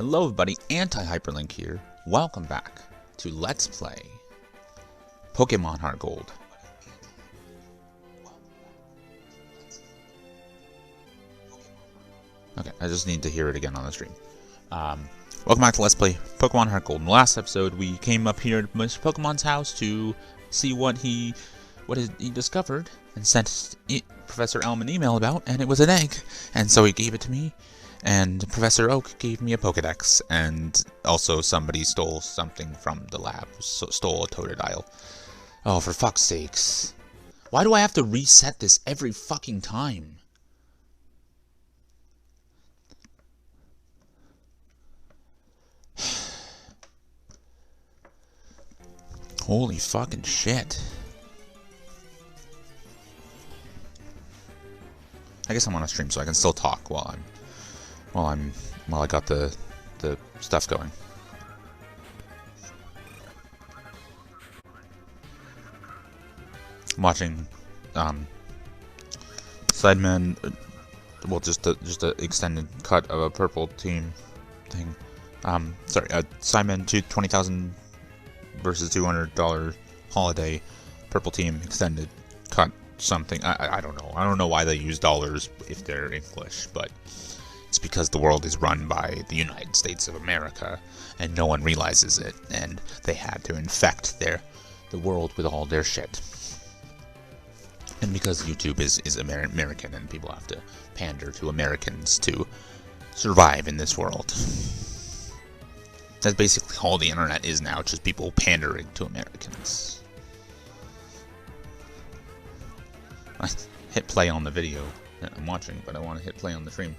Hello everybody, Anti-HyperLink here. Welcome back to Let's Play Pokemon HeartGold. Okay, I just need to hear it again on the stream. Welcome back to Let's Play Pokemon HeartGold. In the last episode, we came up here to Mr. Pokemon's house to see what he discovered and sent Professor Elm an email about, and it was an egg. And so he gave it to me. And Professor Oak gave me a Pokedex, and also somebody stole something from the lab, stole a Totodile. Oh, for fuck's sakes. Why do I have to reset this every fucking time? Holy fucking shit. I guess I'm on a stream, so I can still talk while I got the stuff going. I'm watching Sidemen, well, just a extended cut of a purple team thing. Sorry, Sidemen 20,000 versus $200 holiday purple team extended cut something. I don't know. I don't know why they use dollars if they're English, but it's because the world is run by the United States of America, and no one realizes it, and they had to infect the world with all their shit. And because YouTube is American, and people have to pander to Americans to survive in this world. That's basically all the internet is now, just people pandering to Americans. I hit play on the video that I'm watching, but I want to hit play on the stream.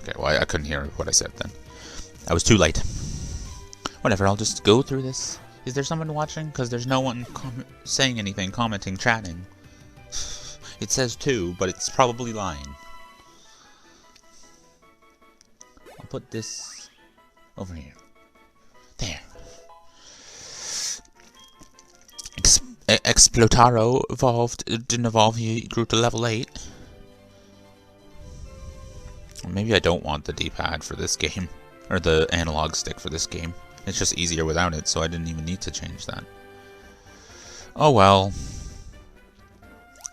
Okay, well, I couldn't hear what I said then. I was too late. Whatever, I'll just go through this. Is there someone watching? Because there's no one saying anything, commenting, chatting. It says 2, but it's probably lying. I'll put this over here. There. Explotaro evolved. It didn't evolve, he grew to level 8. Maybe I don't want the D-pad for this game, or the analog stick for this game. It's just easier without it, so I didn't even need to change that. Oh well.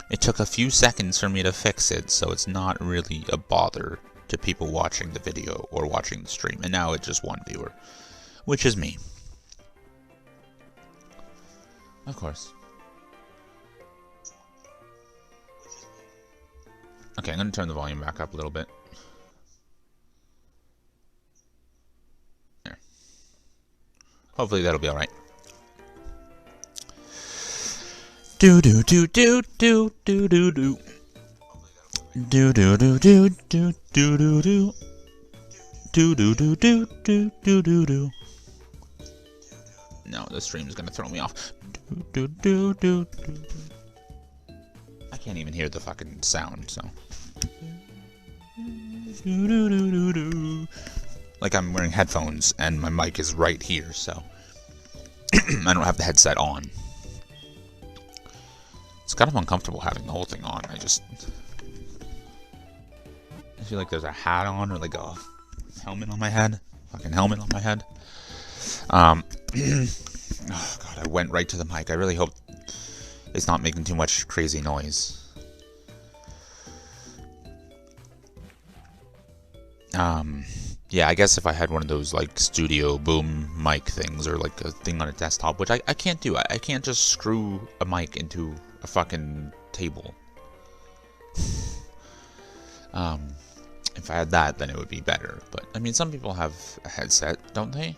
It took a few seconds for me to fix it, so it's not really a bother to people watching the video or watching the stream. And now it's just one viewer, which is me. Of course. Okay, I'm going to turn the volume back up a little bit. Hopefully that'll be alright. Do do do do do do do do. Do do do do do do do do. Do do do do do do do do. No, the stream's gonna throw me off. Do do do do do. I can't even hear the fucking sound, so. Do do do do do. Like I'm wearing headphones and my mic is right here, so I don't have the headset on. It's kind of uncomfortable having the whole thing on. I feel like there's a hat on or like a helmet on my head. Fucking helmet on my head. Oh god, I went right to the mic. I really hope it's not making too much crazy noise. Yeah, I guess if I had one of those, like, studio boom mic things, or, like, a thing on a desktop, which I can't do. I can't just screw a mic into a fucking table. If I had that, then it would be better. But, I mean, some people have a headset, don't they?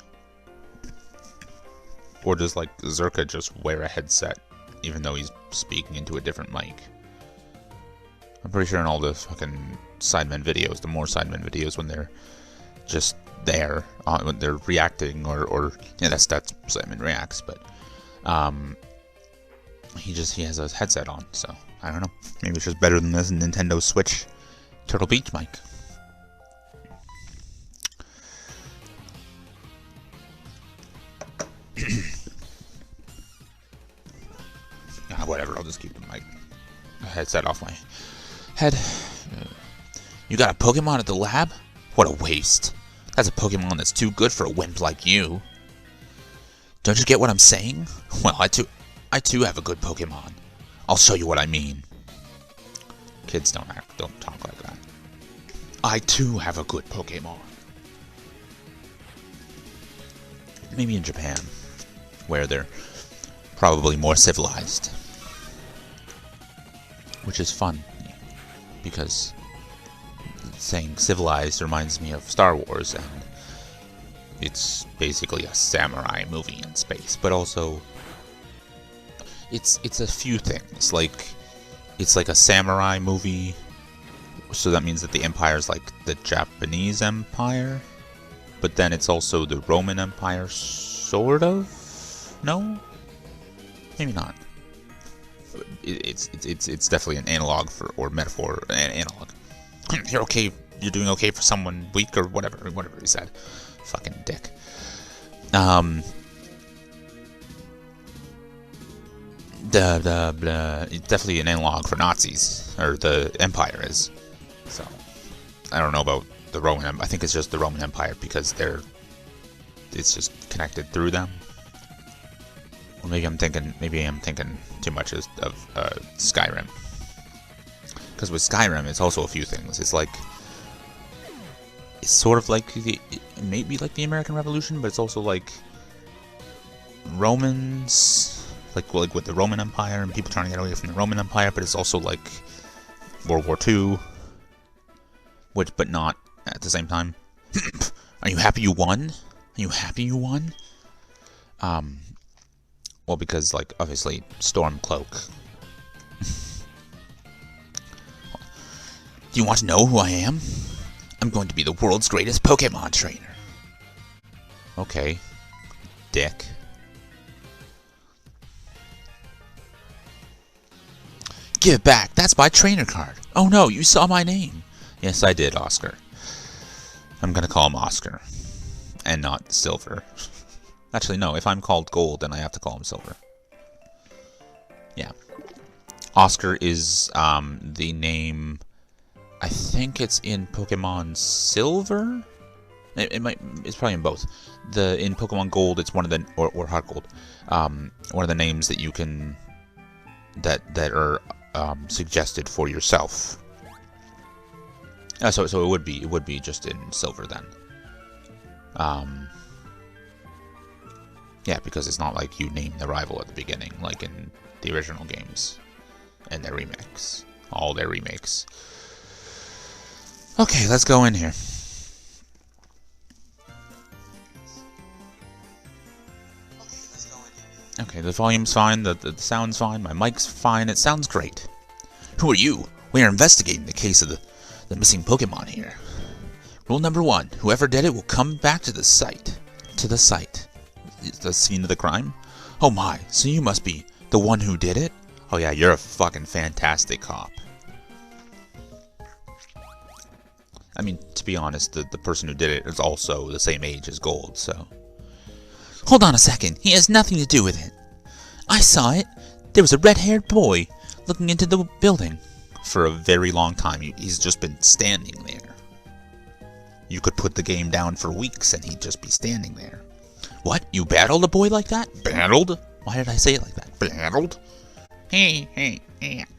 Or does, like, Zerka just wear a headset, even though he's speaking into a different mic? I'm pretty sure in all the fucking Sidemen videos, the more Sidemen videos, when they're just there, when they're reacting, or yeah, that's Sidemen reacts, but he has a headset on, so I don't know. Maybe it's just better than this Nintendo Switch Turtle Beach mic. Whatever, I'll just keep the mic headset off my head. You got a Pokemon at the lab? What a waste. That's a Pokemon that's too good for a wimp like you. Don't you get what I'm saying? Well, I too have a good Pokemon. I'll show you what I mean. Kids don't talk like that. I too have a good Pokemon. Maybe in Japan, where they're probably more civilized. Which is fun, because saying civilized reminds me of Star Wars, and it's basically a samurai movie in space, but also it's a few things. Like, it's like a samurai movie, so that means that the empire is like the Japanese Empire, but then it's also the Roman Empire, sort of? No? Maybe not. It's definitely an analog for, or metaphor, an analog. You're okay. You're doing okay for someone weak, or whatever he said. Fucking dick. It's definitely an analog for Nazis, or the Empire is. So I don't know about the Roman Empire. I think it's just the Roman Empire because it's just connected through them. Or maybe I'm thinking too much of Skyrim. Because with Skyrim, it's also a few things. It's sort of like maybe like the American Revolution, but it's also like Romans, like with the Roman Empire and people trying to get away from the Roman Empire. But it's also like World War II, but not at the same time. Are you happy you won? Are you happy you won? Well, because, like, obviously, Stormcloak. Do you want to know who I am? I'm going to be the world's greatest Pokemon trainer. Okay. Dick. Give it back. That's my trainer card. Oh no, you saw my name. Yes, I did, Oscar. I'm gonna call him Oscar. And not Silver. Actually, no. If I'm called Gold, then I have to call him Silver. Yeah. Oscar is the name. I think it's in Pokemon Silver. It's probably in both. In Pokemon Gold, it's one of the or HeartGold. One of the names that you can that are suggested for yourself. So it would be just in Silver then. Yeah, because it's not like you name the rival at the beginning, like in the original games and their remakes, all their remakes. Okay, let's go in here. Okay, the volume's fine, the sound's fine, my mic's fine, it sounds great. Who are you? We are investigating the case of the missing Pokemon here. Rule number 1, whoever did it will come back to the site. The scene of the crime? Oh my, so you must be the one who did it? Oh yeah, you're a fucking fantastic cop. I mean, to be honest, the person who did it is also the same age as Gold, so... Hold on a second, he has nothing to do with it. I saw it. There was a red-haired boy looking into the building. For a very long time, he's just been standing there. You could put the game down for weeks and he'd just be standing there. What? You battled a boy like that? Battled? Why did I say it like that? Battled? Hey,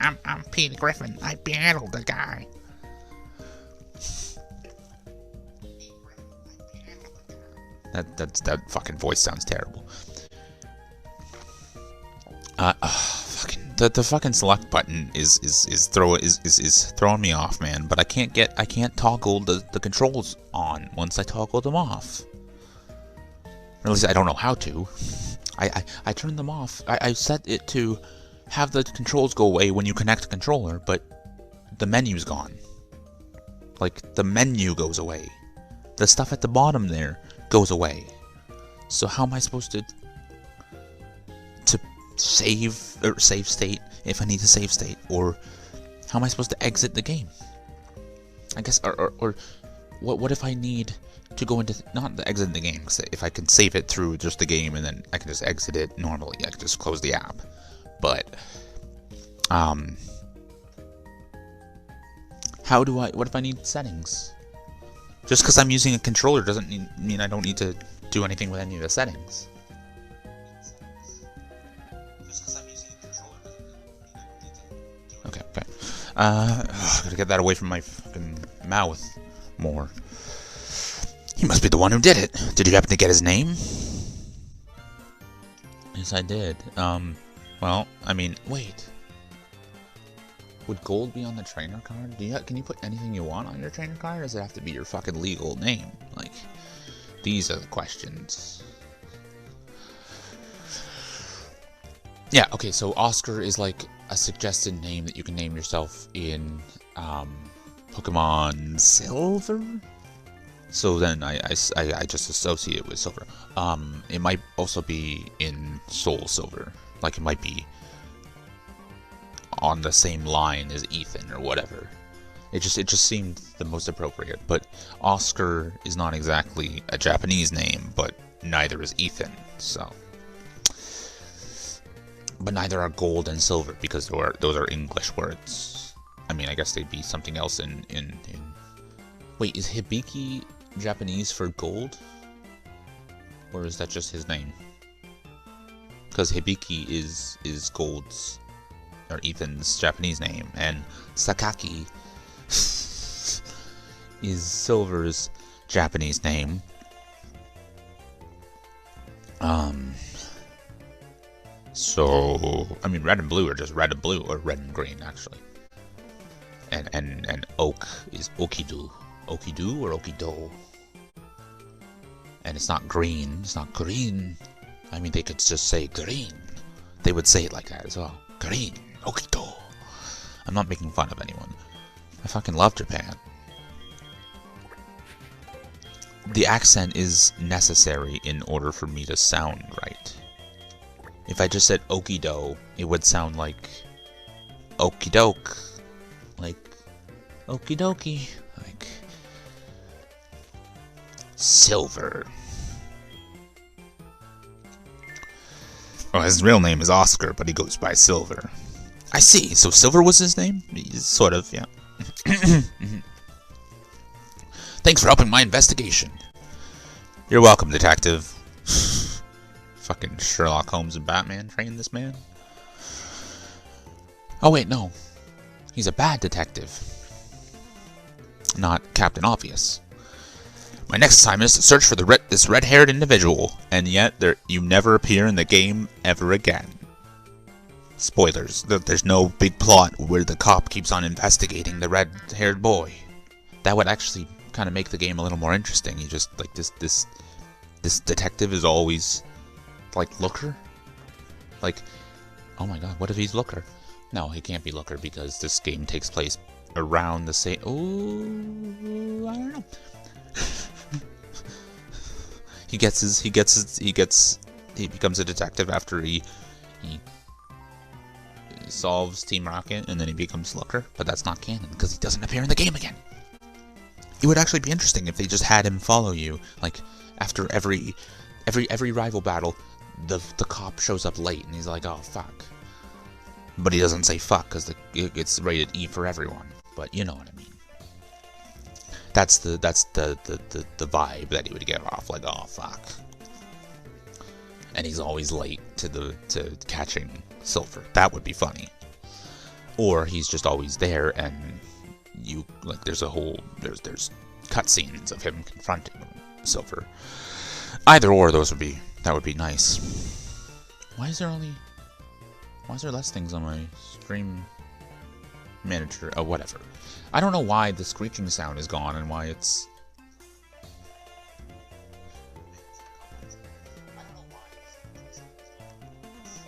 I'm Peter Griffin. I battled a guy. That fucking voice sounds terrible. The fucking select button is throwing me off, man. But I can't toggle the controls on once I toggle them off. Or at least I don't know how to. I turned them off. I set it to have the controls go away when you connect a controller, but the menu's gone. Like, the menu goes away. The stuff at the bottom there goes away. So how am I supposed to save state if I need to save state? Or how am I supposed to exit the game? I guess, or what if I need to go into, not the exit the game, because if I can save it through just the game and then I can just exit it normally, I can just close the app. But how How do I... What if I need settings? Just because I'm using a controller doesn't mean I don't need to do anything with any of the settings. Okay, okay. Gotta get that away from my fucking mouth more. He must be the one who did it. Did you happen to get his name? Yes, I did. Well, I mean, wait. Would gold be on the trainer card? Can you put anything you want on your trainer card, or does it have to be your fucking legal name? Like, these are the questions. Yeah, okay, so Oscar is like a suggested name that you can name yourself in Pokemon Silver? So then I just associate it with Silver. It might also be in Soul Silver. Like, it might be on the same line as Ethan or whatever. It just seemed the most appropriate. But Oscar is not exactly a Japanese name, but neither is Ethan. So, but neither are gold and silver, because those are English words. I mean, I guess they'd be something else in Wait, is Hibiki Japanese for gold? Or is that just his name? Because Hibiki is gold's, or Ethan's Japanese name, and Sakaki is Silver's Japanese name. So, I mean, red and blue are just red and blue, or red and green, actually. And oak is Okidu. Okidu or Okido. And it's not green, it's not green. I mean, they could just say green. They would say it like that as well. Green, Okido. I'm not making fun of anyone. I fucking love Japan. The accent is necessary in order for me to sound right. If I just said Okido, it would sound like Okidoke. Like Okidoki. Like Silver. Well, his real name is Oscar, but he goes by Silver. I see. So Silver was his name? Sort of, yeah. Thanks for helping my investigation. You're welcome, detective. Fucking Sherlock Holmes and Batman trained this man. Oh wait, no. He's a bad detective. Not Captain Obvious. My next assignment is to search for this red-haired individual, and yet you never appear in the game ever again. Spoilers. There's no big plot where the cop keeps on investigating the red-haired boy. That would actually kind of make the game a little more interesting. You just, like, this detective is always, like, Looker? Like, oh my god, what if he's Looker? No, he can't be Looker because this game takes place around the same... Ooh, I don't know. He becomes a detective after he solves Team Rocket, and then he becomes Looker, but that's not canon because he doesn't appear in the game again. It would actually be interesting if they just had him follow you, like after every rival battle, the cop shows up late and he's like, oh fuck, but he doesn't say fuck because it's rated E for everyone. But you know what I mean. That's the vibe that he would give off, like, oh fuck. And he's always late to catching Silver. That would be funny. Or he's just always there, and you like there's cutscenes of him confronting Silver. Either or, that would be nice. Why is there less things on my stream manager? Oh, whatever. I don't know why the screeching sound is gone and why it's...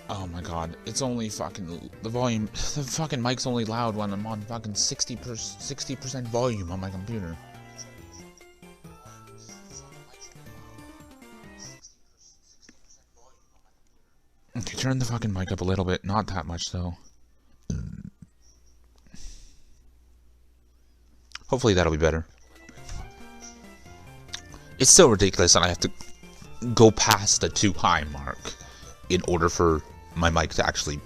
Oh my god, it's only fucking... The fucking mic's only loud when I'm on fucking 60% volume on my computer. Okay, turn the fucking mic up a little bit, not that much though. Hopefully that'll be better. It's still ridiculous that I have to go past the too high mark in order for my mic to actually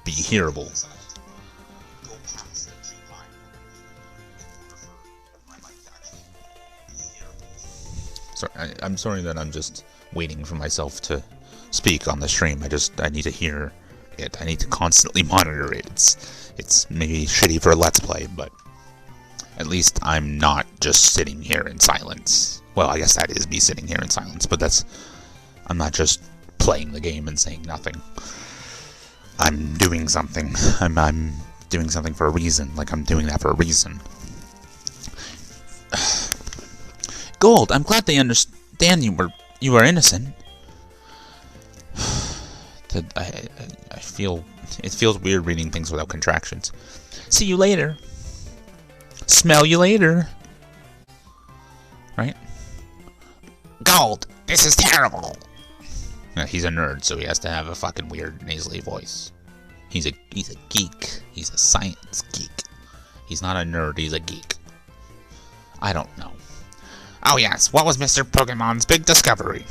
be hearable. I'm sorry that I'm just waiting for myself to speak on the stream. I need to hear it. I need to constantly monitor it. It's maybe shitty for a Let's Play, but at least I'm not just sitting here in silence. Well, I guess that is me sitting here in silence, but I'm not just playing the game and saying nothing. I'm doing something. I'm doing something for a reason. Like, I'm doing that for a reason. Gold, I'm glad they understand you were innocent. I feel it feels weird reading things without contractions. See you later. Smell you later. Right? Gold, this is terrible. He's a nerd, so he has to have a fucking weird nasally voice. He's a geek. He's a science geek. He's not a nerd, he's a geek. I don't know. Oh yes, what was Mr. Pokemon's big discovery?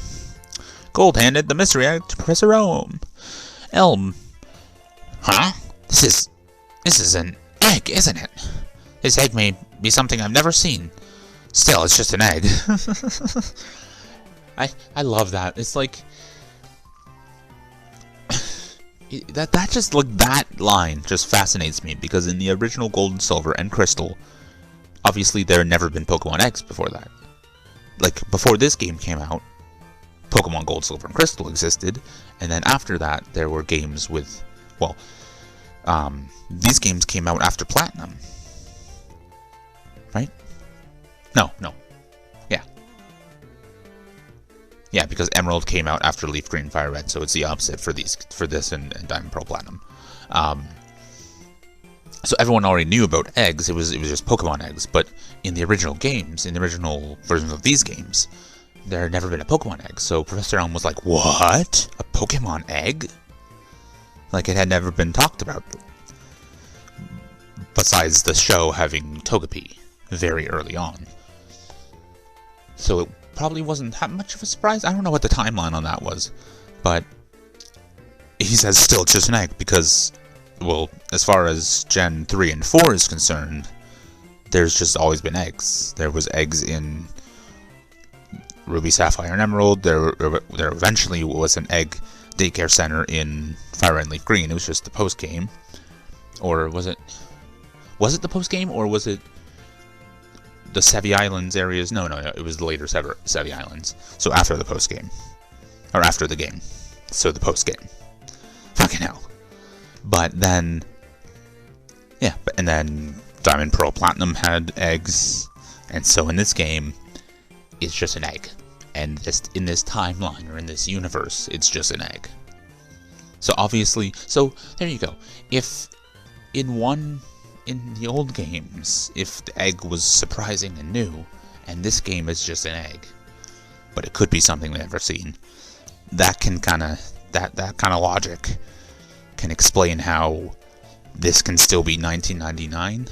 Gold handed the mystery egg to Professor Elm. Huh? This is an egg, isn't it? This egg may be something I've never seen. Still, it's just an egg. I love that. It's like that line just fascinates me, because in the original Gold and Silver and Crystal, obviously there had never been Pokemon Eggs before that. Like, before this game came out, Pokemon Gold, Silver, and Crystal existed, and then after that, there were games with, well, these games came out after Platinum. Right? No. Yeah. Yeah, because Emerald came out after Leaf Green, Fire Red, so it's the opposite for this and Diamond, Pearl, Platinum. So everyone already knew about eggs. It was just Pokemon eggs. But in the original games, in the original versions of these games, there had never been a Pokemon egg. So Professor Elm was like, "What? A Pokemon egg?" Like, it had never been talked about. Besides the show having Togepi very early on. So it probably wasn't that much of a surprise. I don't know what the timeline on that was, but he says still it's just an egg because, well, as far as Gen 3 and 4 is concerned, there's just always been eggs. There was eggs in Ruby, Sapphire, and Emerald. There eventually was an egg daycare center in Fire Red and Leaf Green. It was just the post-game. Or was it the post-game, or was it the Sevi Islands areas? No, it was the later Sevi Islands. So after the post-game. Or after the game. So the post-game. Fucking hell. But then, yeah, and then Diamond, Pearl, Platinum had eggs, and so in this game, it's just an egg. And just in this timeline, or in this universe, it's just an egg. So obviously, so there you go. If in the old games, if the egg was surprising and new, and this game is just an egg, but it could be something we've never seen, that can that kind of logic can explain how this can still be 1999,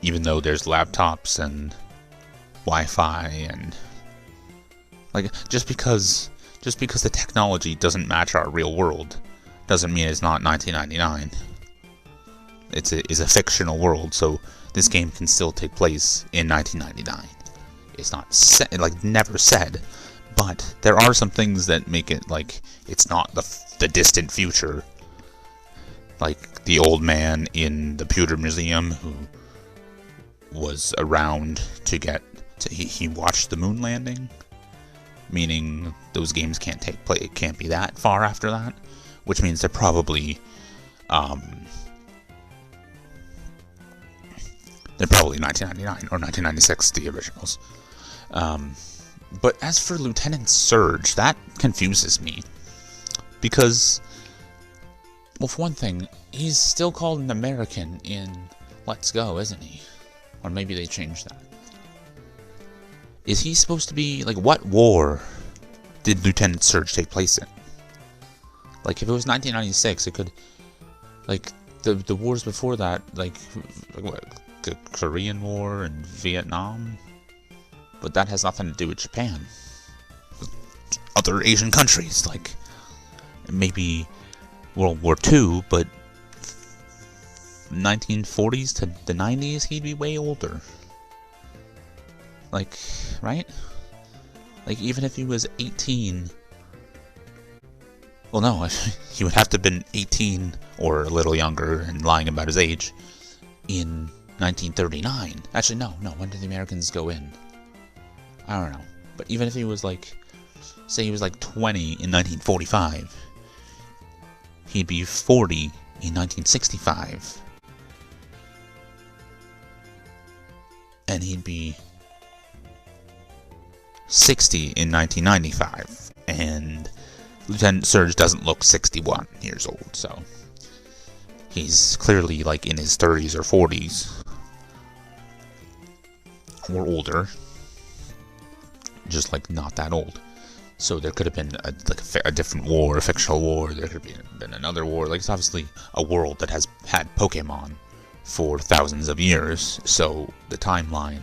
even though there's laptops and Wi-Fi and, like, just because the technology doesn't match our real world doesn't mean it's not 1999. It's a fictional world, so this game can still take place in 1999. It's not said, like, never said, but there are some things that make it like it's not the distant future, like the old man in the Pewter Museum who was around he watched the moon landing, meaning those games can't take place. It can't be that far after that, which means they're probably 1999 or 1996, the originals. But as for Lieutenant Surge, that confuses me. Because, well, for one thing, he's still called an American in Let's Go, isn't he? Or maybe they changed that. Is he supposed to be, like, what war did Lieutenant Surge take place in? Like, if it was 1996, it could, like, the wars before that, like what, the Korean War and Vietnam? But that has nothing to do with Japan. Other Asian countries, like, maybe World War II, but 1940s to the 90s, he'd be way older. Like, right? Like, even if he was 18... Well, no, he would have to have been 18 or a little younger and lying about his age in 1939. Actually, no, when did the Americans go in? I don't know. But even if he was like, say he was like 20 in 1945, he'd be 40 in 1965. And he'd be 60 in 1995. And Lieutenant Surge doesn't look 61 years old, so he's clearly like in his 30s or 40s or older, just like not that old. So there could have been a different war, a fictional war. There could have been another war. Like, it's obviously a world that has had Pokemon for thousands of years, so the timeline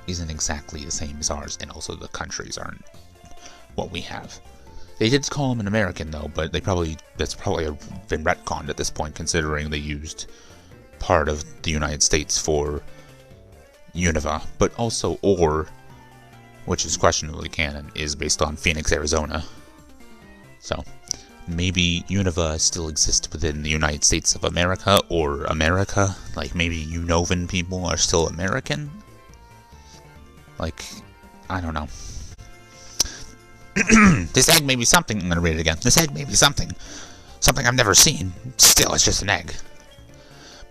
isn't exactly the same as ours, and also the countries aren't what we have. They did call him an American, though, but that's probably been retconned at this point, considering they used part of the United States for Unova. But also Ore, which is questionably canon, is based on Phoenix, Arizona. So maybe Unova still exists within the United States of America, or America. Like, maybe Unovan people are still American? Like, I don't know. This egg may be something. I'm gonna read it again. This egg may be something. Something I've never seen. Still, it's just an egg.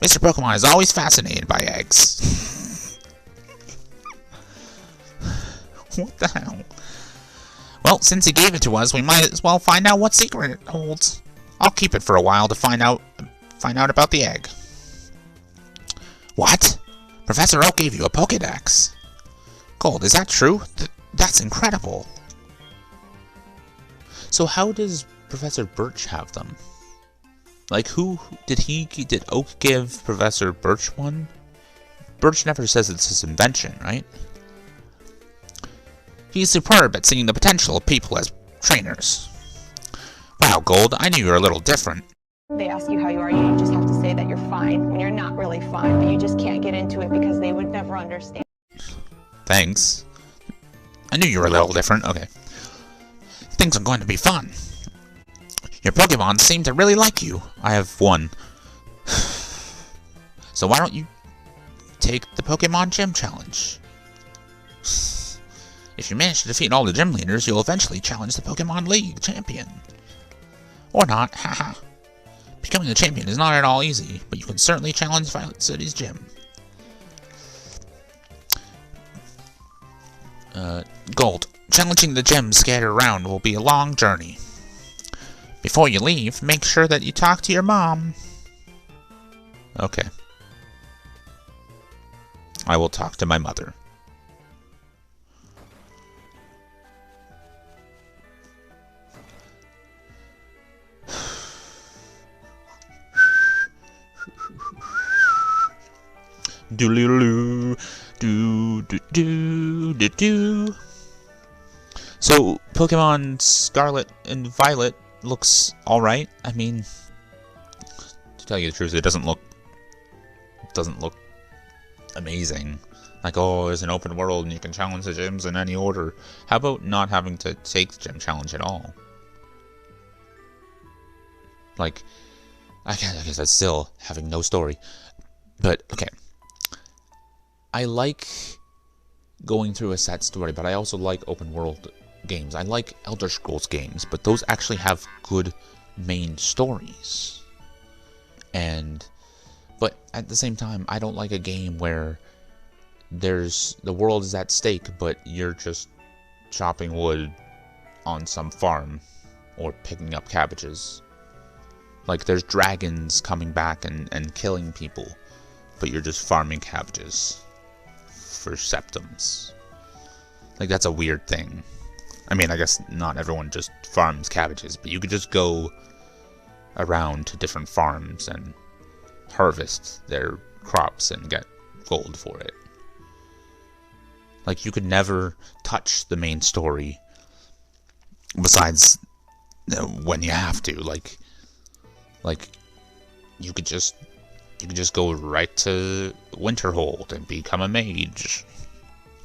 Mr. Pokemon is always fascinated by eggs. What the hell? Well, since he gave it to us, we might as well find out what secret it holds. I'll keep it for a while to find out about the egg. What? Professor Oak gave you a Pokédex? Gold, is that true? That's incredible. So how does Professor Birch have them? Like, did Oak give Professor Birch one? Birch never says it's his invention, right? He's superb at seeing the potential of people as trainers. Wow, Gold, I knew you were a little different. They ask you how you are, you just have to say that you're fine when you're not really fine, but you just can't get into it because they would never understand. Thanks. I knew you were a little different. Okay. Things are going to be fun. Your Pokemon seem to really like you. I have one. So why don't you take the Pokemon Gym Challenge? If you manage to defeat all the gym leaders, you'll eventually challenge the Pokemon League champion. Or not, haha. Becoming the champion is not at all easy, but you can certainly challenge Violet City's gym. Gold. Challenging the gyms scattered around will be a long journey. Before you leave, make sure that you talk to your mom. Okay. I will talk to my mother. Do-do-do-do-do-do-do. So, Pokemon Scarlet and Violet looks alright. I mean, to tell you the truth, it doesn't look amazing. Like, oh, there's an open world and you can challenge the gyms in any order. How about not having to take the gym challenge at all? Like, I guess that's still having no story. But, okay. I like going through a set story, but I also like open world games. I like Elder Scrolls games, but those actually have good main stories. But at the same time, I don't like a game where the world is at stake, but you're just chopping wood on some farm or picking up cabbages. Like, there's dragons coming back and killing people, but you're just farming cabbages for septums. Like, that's a weird thing. I mean, I guess not everyone just farms cabbages, but you could just go around to different farms and harvest their crops and get gold for it. Like, you could never touch the main story besides when you have to. Like you could just go right to Winterhold and become a mage.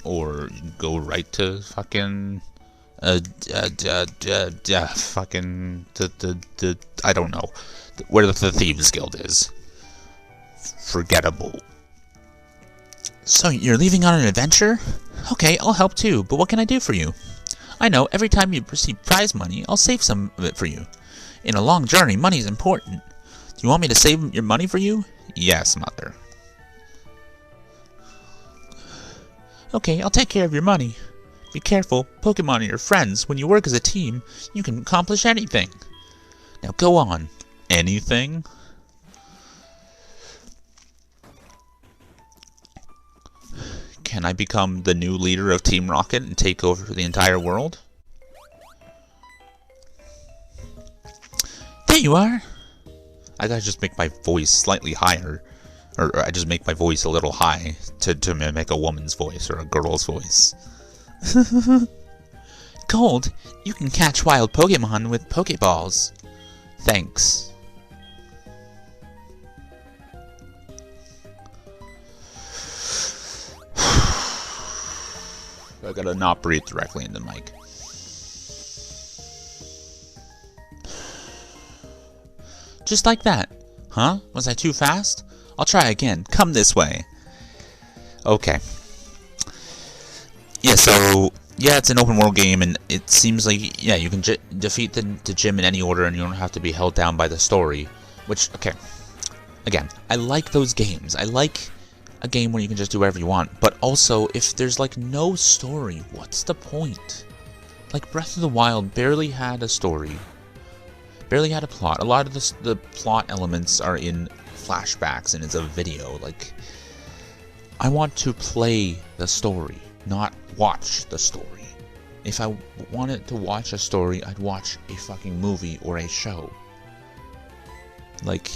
or go right to fucking fucking the I don't know where the Thieves Guild is. Forgettable. So you're leaving on an adventure? Okay, I'll help too, but what can I do for you? I know, every time you receive prize money, I'll save some of it for you. In a long journey, money's important. Do you want me to save your money for you? Yes, Mother. Okay, I'll take care of your money. Be careful, Pokemon are your friends. When you work as a team, you can accomplish anything. Now go on. Anything? Can I become the new leader of Team Rocket and take over the entire world? There you are! I gotta just make my voice slightly higher. Or I just make my voice a little high to mimic a woman's voice or a girl's voice. Gold, you can catch wild Pokemon with Pokeballs. Thanks. I gotta not breathe directly in the mic. Just like that. Huh? Was I too fast? I'll try again. Come this way. Okay. Yeah, so... yeah, it's an open world game, and it seems like... yeah, you can defeat the gym in any order, and you don't have to be held down by the story. Which, okay. Again, I like those games. I like a game where you can just do whatever you want. But also, if there's, like, no story, what's the point? Like, Breath of the Wild barely had a story. Barely had a plot. A lot of the plot elements are in flashbacks and it's a video. Like, I want to play the story, not watch the story. If I wanted to watch a story, I'd watch a fucking movie or a show. Like,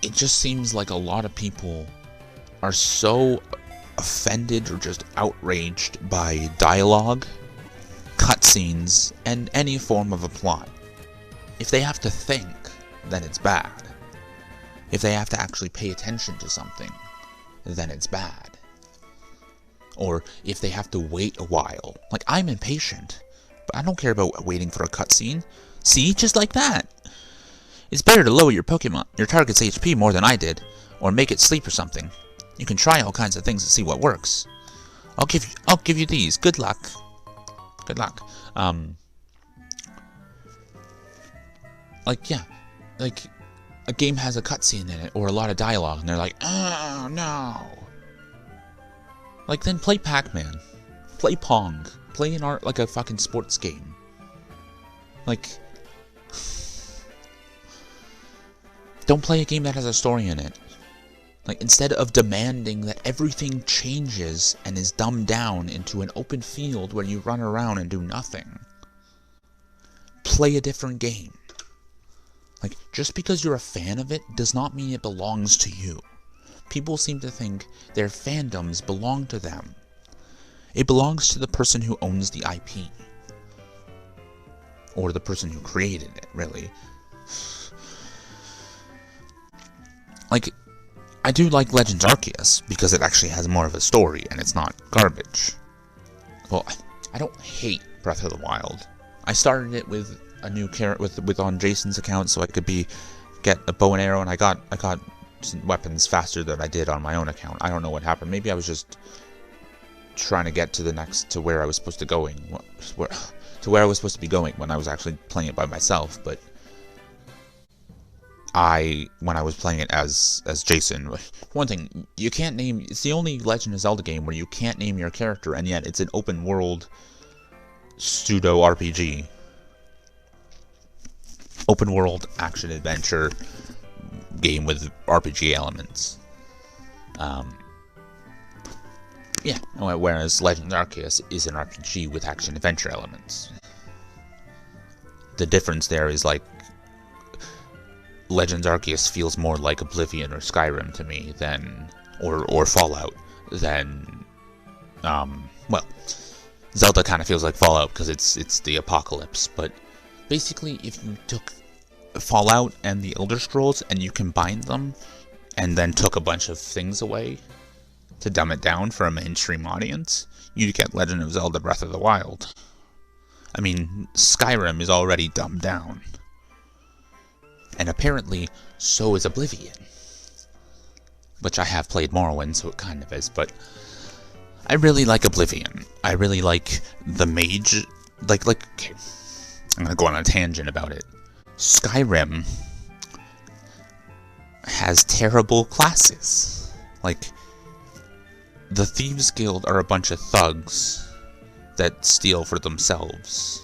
it just seems like a lot of people are so offended or just outraged by dialogue, cutscenes, and any form of a plot. If they have to think, then it's bad. If they have to actually pay attention to something, then it's bad. Or if they have to wait a while. Like, I'm impatient, but I don't care about waiting for a cutscene. See, just like that. It's better to lower your target's HP more than I did, or make it sleep or something. You can try all kinds of things to see what works. I'll give you these. Good luck. Good luck. Like, yeah, like a game has a cutscene in it or a lot of dialogue, and they're like, oh no. Like, then play Pac-Man, play Pong, play an art like a fucking sports game. Like, don't play a game that has a story in it. Like, instead of demanding that everything changes and is dumbed down into an open field where you run around and do nothing, play a different game. Like, just because you're a fan of it does not mean it belongs to you. People seem to think their fandoms belong to them. It belongs to the person who owns the IP. Or the person who created it, really. Like, I do like Legends Arceus, because it actually has more of a story, and it's not garbage. Well, I don't hate Breath of the Wild. I started it with a new character, with on Jason's account, so I could get a bow and arrow, and I got weapons faster than I did on my own account. I don't know what happened. Maybe I was just trying to get to where I was supposed to where I was supposed to be going when I was actually playing it by myself. But when I was playing it as Jason, one thing, you can't name. It's the only Legend of Zelda game where you can't name your character, and yet it's an open world pseudo RPG. Open world action adventure game with RPG elements. Yeah, whereas Legends Arceus is an RPG with action adventure elements. The difference there is, like, Legends Arceus feels more like Oblivion or Skyrim to me than, or Fallout than, well, Zelda kind of feels like Fallout because it's the apocalypse, but basically if you took Fallout and the Elder Scrolls and you combined them, and then took a bunch of things away to dumb it down for a mainstream audience, you'd get Legend of Zelda Breath of the Wild. I mean, Skyrim is already dumbed down. And apparently, so is Oblivion. Which I have played Morrowind, so it kind of is, but I really like Oblivion. I really like the mage, okay, I'm gonna go on a tangent about it. Skyrim has terrible classes. Like, the Thieves Guild are a bunch of thugs that steal for themselves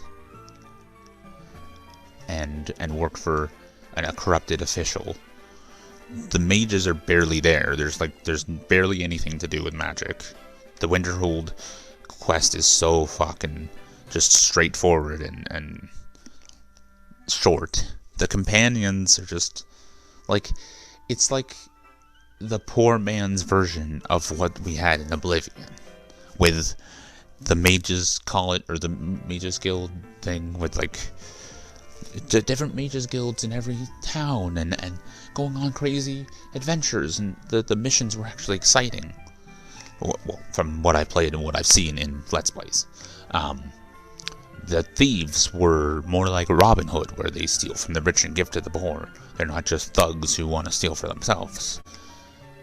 and work for a corrupted official. The mages are barely there. There's barely anything to do with magic. The Winterhold quest is so fucking just straightforward and short. The companions are just like, it's like the poor man's version of what we had in Oblivion, with the mages call it, or the mages guild thing, with like the different mages guilds in every town and going on crazy adventures, and the missions were actually exciting. Well, from what I played and what I've seen in Let's Plays. The thieves were more like Robin Hood, where they steal from the rich and give to the poor. They're not just thugs who want to steal for themselves.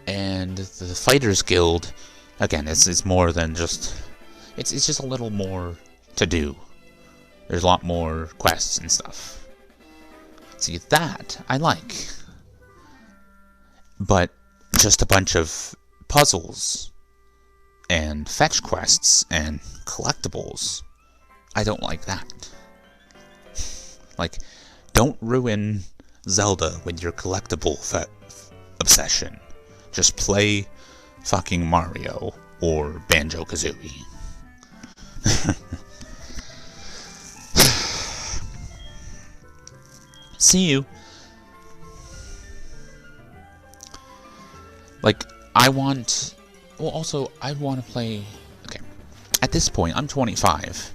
And the Fighters Guild, again, it's more than just... It's just a little more to do. There's a lot more quests and stuff. See, that I like. But just a bunch of puzzles and fetch quests and collectibles, I don't like that. Like, don't ruin Zelda with your collectible obsession. Just play fucking Mario or Banjo-Kazooie. See you. Like, I want to play... Okay, at this point, I'm 25.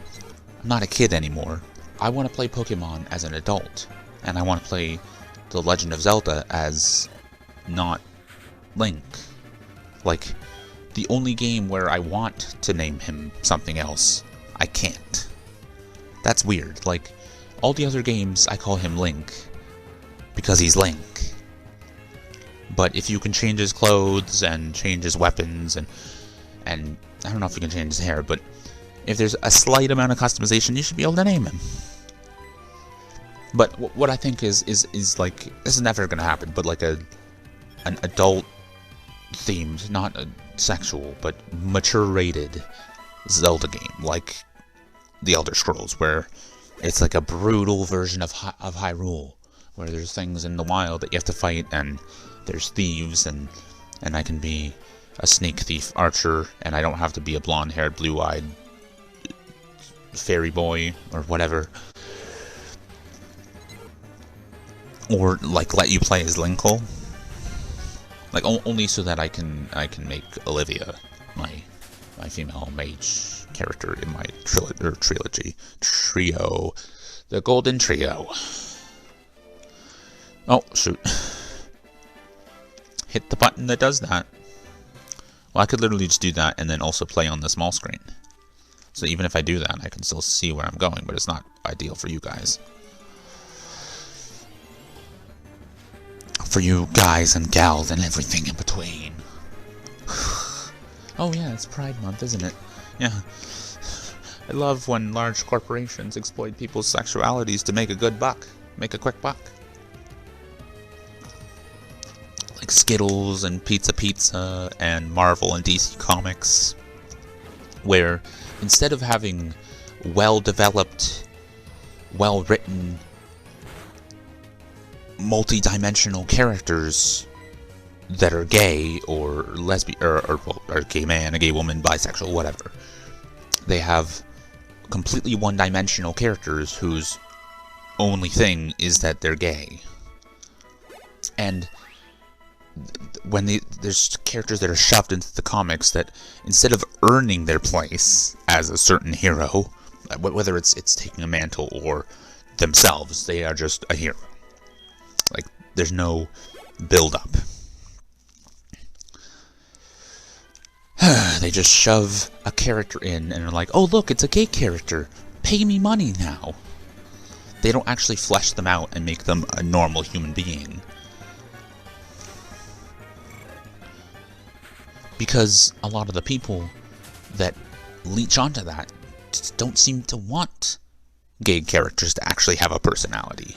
I'm not a kid anymore. I want to play Pokemon as an adult. And I want to play The Legend of Zelda as not Link. Like, the only game where I want to name him something else, I can't. That's weird. Like, all the other games, I call him Link because he's Link. But if you can change his clothes and change his weapons and I don't know if you can change his hair, but if there's a slight amount of customization, you should be able to name him. But what I think is like, this is never gonna happen, but like an adult themed, not a sexual, but mature rated Zelda game, like The Elder Scrolls, where it's like a brutal version of Hyrule, where there's things in the wild that you have to fight, and there's thieves, and I can be a sneak thief archer, and I don't have to be a blonde-haired, blue-eyed fairy boy, or whatever. Or, like, let you play as Linkle. Like, only so that I can make Olivia my female mage character in my trio, the Golden Trio. Oh, shoot. Hit the button that does that. Well, I could literally just do that and then also play on the small screen. So even if I do that, I can still see where I'm going, but it's not ideal for you guys. For you guys and gals and everything in between. Oh yeah, it's Pride Month, isn't it? Yeah. I love when large corporations exploit people's sexualities to make a good buck. Make a quick buck. Like Skittles and Pizza and Marvel and DC Comics, where instead of having well-developed, well-written, multi-dimensional characters that are gay or lesbian or gay man, a gay woman, bisexual, whatever, they have completely one-dimensional characters whose only thing is that they're gay. And when there's characters that are shoved into the comics that, instead of earning their place as a certain hero, whether it's taking a mantle or themselves, they are just a hero. Like, there's no build-up. They just shove a character in and are like, oh look, it's a gay character. Pay me money now. They don't actually flesh them out and make them a normal human being. Because a lot of the people that leech onto that just don't seem to want gay characters to actually have a personality.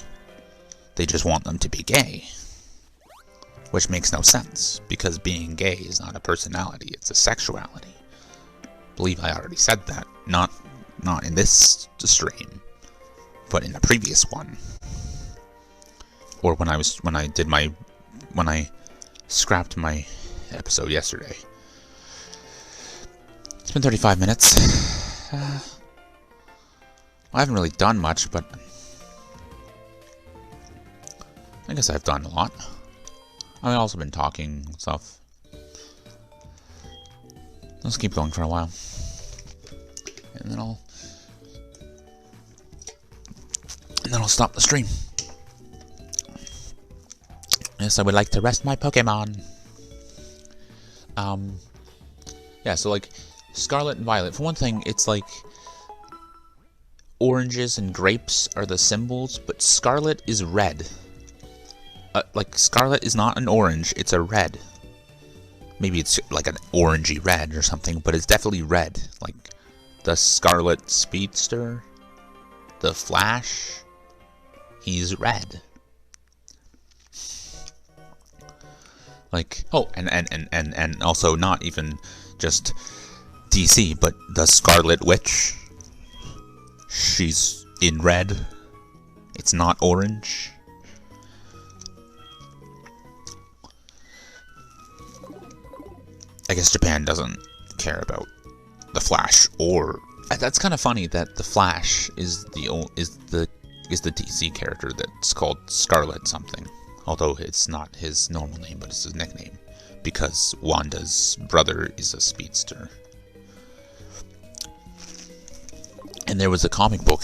They just want them to be gay. Which makes no sense, because being gay is not a personality, it's a sexuality. I believe I already said that. Not in this stream, but in the previous one. Or when I scrapped my episode yesterday. It's been 35 minutes. I haven't really done much, but I guess I've done a lot. I've also been talking and stuff. Let's keep going for a while. And then I'll stop the stream. Yes, I would like to rest my Pokemon. Yeah, so like Scarlet and Violet. For one thing, it's like oranges and grapes are the symbols, but Scarlet is red. Like, Scarlet is not an orange, it's a red. Maybe it's like an orangey red or something, but it's definitely red. Like, the Scarlet Speedster, the Flash, he's red. Like, oh, and also not even just DC, but the Scarlet Witch, she's in red. It's not orange. I guess Japan doesn't care about the Flash, or that's kind of funny that the Flash is the DC character that's called Scarlet something, although it's not his normal name, but it's his nickname, because Wanda's brother is a speedster. And there was a comic book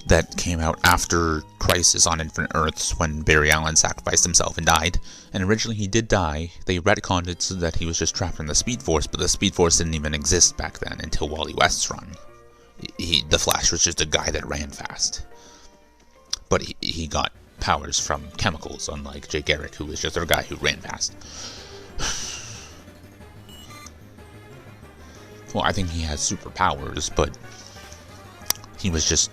that came out after Crisis on Infinite Earths, when Barry Allen sacrificed himself and died. And originally he did die. They retconned it so that he was just trapped in the Speed Force, but the Speed Force didn't even exist back then until Wally West's run. The Flash was just a guy that ran fast. But he got powers from chemicals, unlike Jay Garrick, who was just a guy who ran fast. Well, I think he has superpowers, but he was just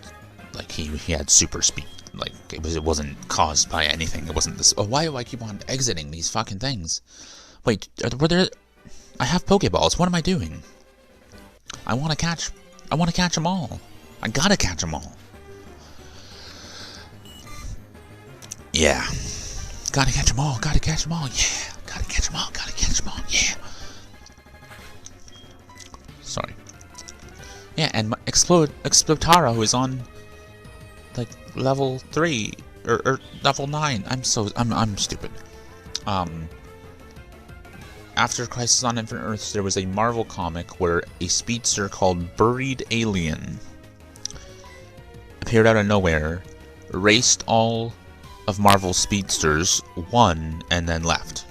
like he had super speed. Like it wasn't caused by anything. It wasn't this. Oh, why do I keep on exiting these fucking things? Wait, were there? I have Pokeballs. What am I doing? I want to catch them all. I gotta catch them all. Yeah, gotta catch them all. Gotta catch them all. Yeah, gotta catch them all. Gotta catch them all. Yeah. Sorry. Yeah, and my Explotaro, who is on like level 3 or level 9. I'm stupid. After Crisis on Infinite Earths, there was a Marvel comic where a speedster called Buried Alien appeared out of nowhere, raced all of Marvel's speedsters, won, and then left.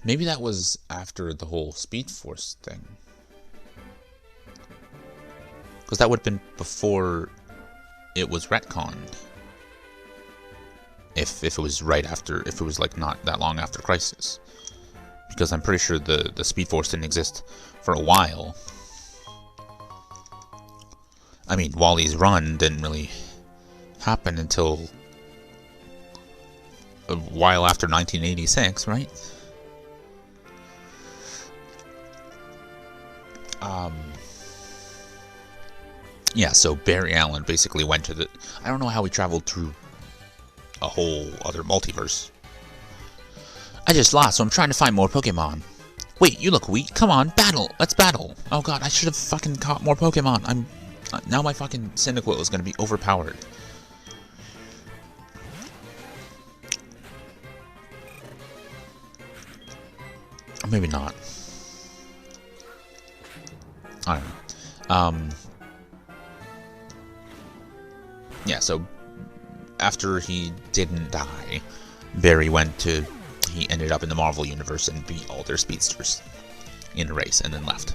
Maybe that was after the whole Speed Force thing. Because that would have been before it was retconned. If it was right after, if it was like not that long after Crisis. Because I'm pretty sure the Speed Force didn't exist for a while. I mean, Wally's run didn't really happen until a while after 1986, right? Yeah, so Barry Allen basically went to the... I don't know how he traveled through a whole other multiverse. I just lost, so I'm trying to find more Pokemon. Wait, you look weak. Come on, battle. Let's battle. Oh god, I should have fucking caught more Pokemon. Now my fucking Cyndaquil is gonna be overpowered. Or maybe not. I don't know. Yeah, so after he didn't die, Barry went to he ended up in the Marvel Universe and beat all their speedsters in a race and then left.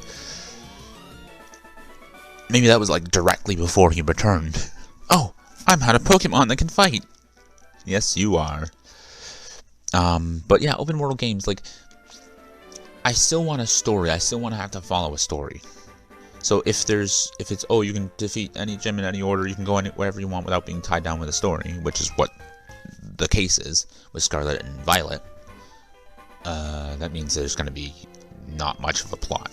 Maybe that was like directly before he returned. Oh, I'm out of Pokemon that can fight. Yes, you are. But yeah, open world games, like, I still want a story. I still want to have to follow a story. So if it's, oh, you can defeat any gym in any order, you can go wherever you want without being tied down with a story, which is what the case is with Scarlet and Violet, that means there's going to be not much of a plot.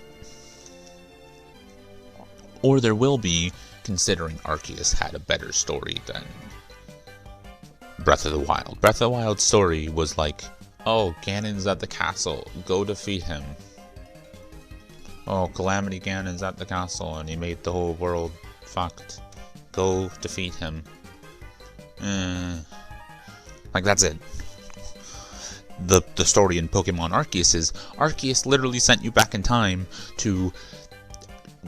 Or there will be, considering Arceus had a better story than Breath of the Wild. Breath of the Wild's story was like, oh, Ganon's at the castle, go defeat him. Oh, Calamity Ganon's at the castle and he made the whole world fucked. Go defeat him. Like, that's it. The story in Pokemon Arceus is, Arceus literally sent you back in time to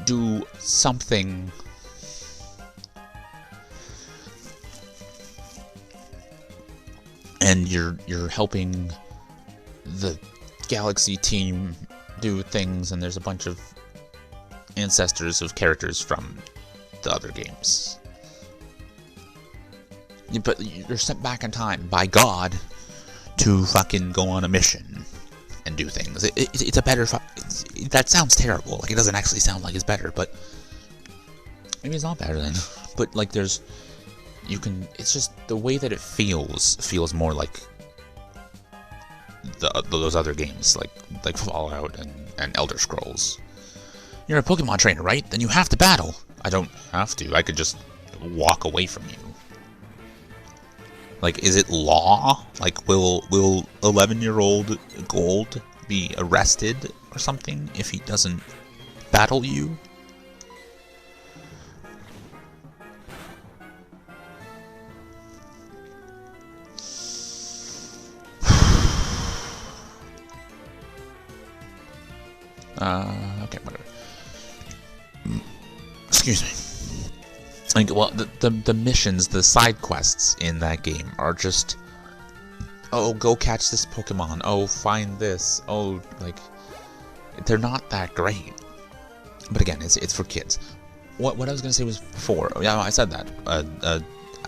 do something. And you're helping the Galaxy team do things, and there's a bunch of ancestors of characters from the other games. But you're sent back in time by God to fucking go on a mission and do things. It's a better... that sounds terrible. Like, it doesn't actually sound like it's better, but... maybe it's not better then. But, like, there's... you can... it's just the way that it feels more like those other games, like Fallout and Elder Scrolls. You're a Pokemon trainer, right? Then you have to battle. I don't have to. I could just walk away from you. Like, is it law? Like, will 11-year-old Gold be arrested or something if he doesn't battle you? Okay, whatever. Excuse me. Like, well, the missions, the side quests in that game are just, oh, go catch this Pokemon, oh, find this, oh, like, they're not that great. But again, it's for kids. What I was gonna say was before, yeah, I said that, a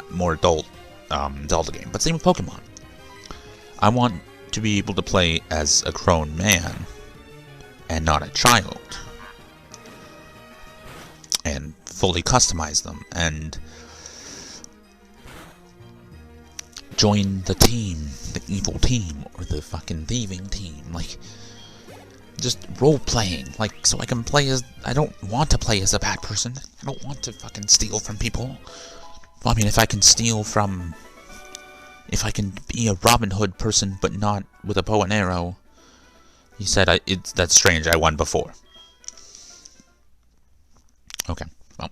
more adult Zelda game, but same with Pokemon. I want to be able to play as a grown man and not a child, and fully customize them, and join the team, the evil team, or the fucking thieving team, like, just role-playing, like, so I can play as, I don't want to play as a bad person, I don't want to fucking steal from people. Well, I mean, if I can steal from, if I can be a Robin Hood person, but not with a bow and arrow. He said, that's strange, I won before. Okay, well.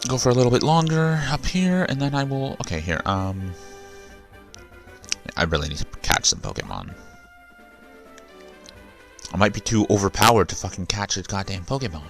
Go for a little bit longer up here, and then I will, okay, here, I really need to catch some Pokemon. I might be too overpowered to fucking catch a goddamn Pokemon.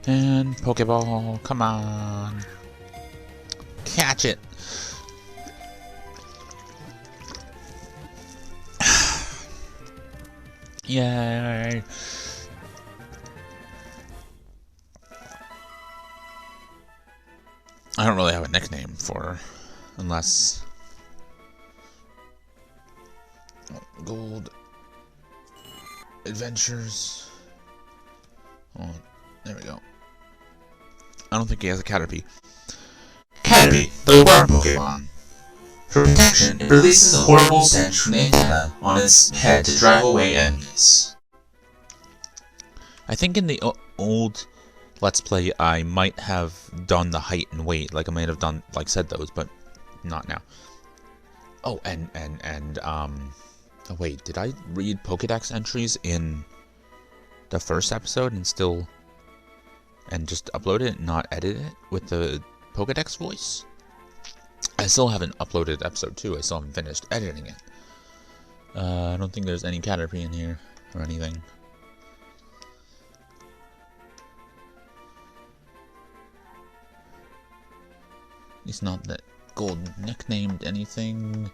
And Pokeball, come on. Catch it. Yay. I don't really have a nickname for her, unless Gold Adventures. Oh, there we go. I don't think he has a Caterpie. Caterpie, the worm Pokemon. For protection, it releases a horrible stench from the antenna on its head to drive away enemies. I think in the old, Let's Play, I might have done the height and weight, like I might have done, like said those, but not now. Oh, oh wait, did I read Pokédex entries in the first episode and just upload it and not edit it with the Pokédex voice? I still haven't uploaded episode 2, I still haven't finished editing it. I don't think there's any Caterpie in here or anything. It's not that Gold nicknamed anything.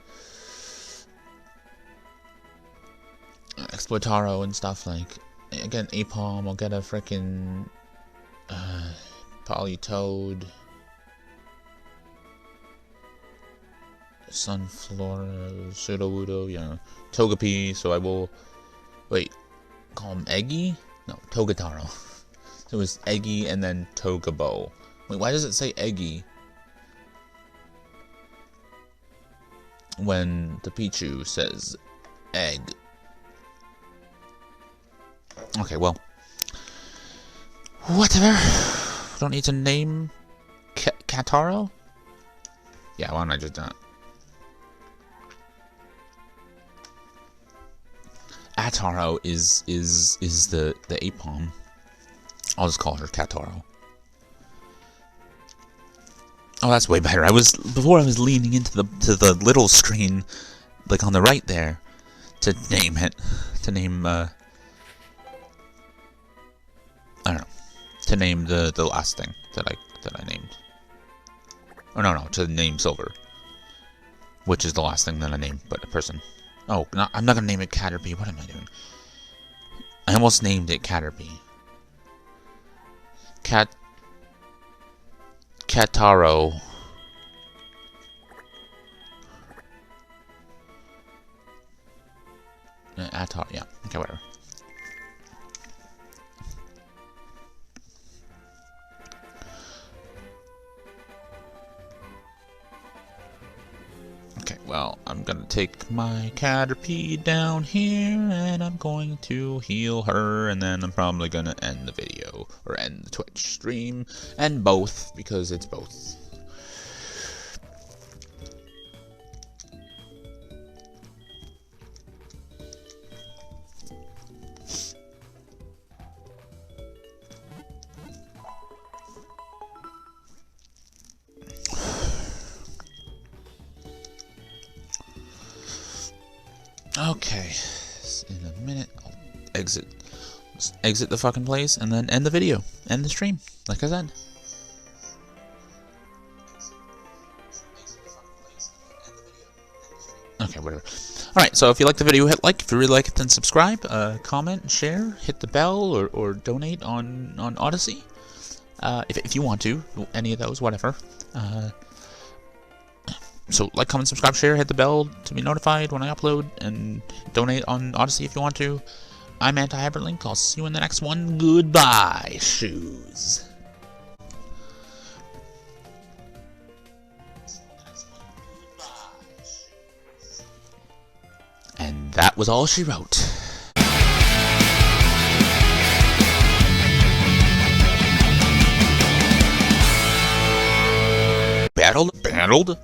Exploitaro and stuff, like, again, Apom, I'll get a frickin' Polytoad. Sunflora, Sudowoodo, yeah. Togepi, so I will, wait, call him Eggy? No, Togetaro. So it was Eggy and then Togabo. Wait, why does it say Eggy when the Pichu says egg? Okay, well, whatever. Don't need to name Kataro? Yeah, why don't I just do that? Ataro is the Apom. I'll just call her Kataro. Oh, that's way better. Before I was leaning into the little screen, like on the right there, to name it, I don't know, to name the last thing that I named. Oh no, to name Silver, which is the last thing that I named, but a person. Oh, I'm not gonna name it Caterpie. What am I doing? I almost named it Caterpie. Kataro. Atar, yeah. Okay, whatever. Okay, well, I'm gonna take my Caterpie down here, and I'm going to heal her, and then I'm probably gonna end the video, or end the Twitch stream, and both, because it's both. Okay, in a minute, I'll exit the fucking place and then end the video, end the stream, like I said. Okay, whatever. Alright, so if you like the video, hit like. If you really like it, then subscribe, comment, share, hit the bell, or donate on Odysee. If you want to, any of those, whatever. So, like, comment, subscribe, share, hit the bell to be notified when I upload, and donate on Odysee if you want to. I'm Anti-HyperLink. I'll see you in the next one. Goodbye, shoes. And that was all she wrote. Battled?